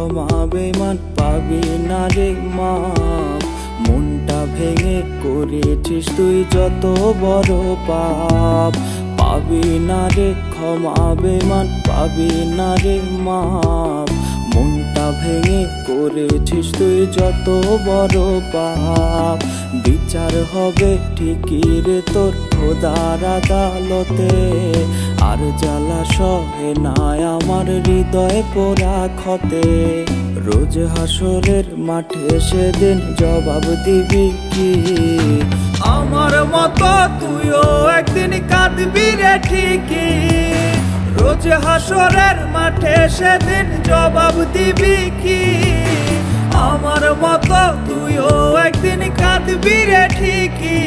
ক্ষমা বেমান পাবি না রে মাপ। মনটা ভেঙে করেছিস তুই যত বড় পাপ, পাবি না রে ক্ষমা বেমান পাবি না রে মাপ। মনটা ভেঙে করেছিস তুই যত বড় পাপ, বিচার হবে ঠিকই রে তোর খোদার আদালতে। আর জ্বালা সহে না আমার হৃদয় পোড়া ক্ষতে, রোজ হাসরের মাঠে সেদিন জবাব দিবি কি? আমার মতো তুইও একদিন কাঁদবি রে ঠিকই, রোজ হাসরের মাঠে সেদিন জবাব দিবি কি? আমার মতো তুইও একদিন কাঁদবি রে ঠিকই।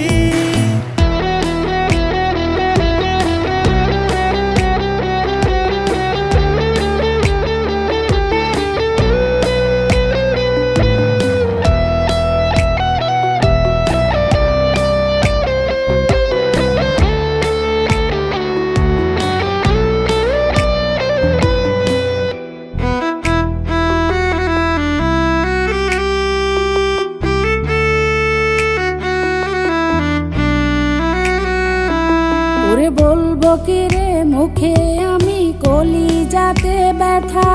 ওরে বলবো কি রে মুখে আমি কলিজাতে ব্যথা,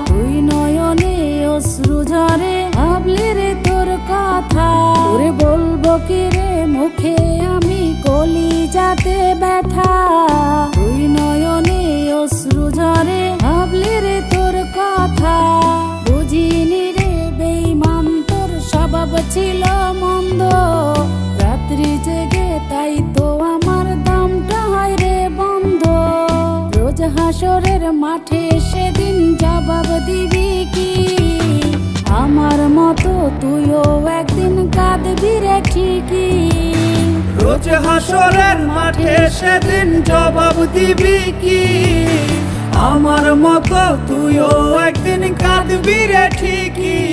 তুই নয়নে অশ্রু ঝরে ভাবলে রে তোর কথা। ওরে বলবো কি রে মুখে আমি কলিজাতে ব্যথা, তুই নয়নে অশ্রু ঝরে ভাবলে রে তোর কথা। বুঝিনি রে বেঈমান তোর স্বভাব ছিল মন্দ, রাত্রি জেগে তাই তো আমার দামটা হয় রে বন্ধ। রোজ হাসরের মাঠে সেদিন জবাব দিবি কি? আমার মতো তুইও একদিন কাঁদবি রে ঠিকই, রোজ হাসরের মাঠে সেদিন জবাব দিবি কি? আমার মতো তুইও একদিন কাঁদবি রে ঠিকই।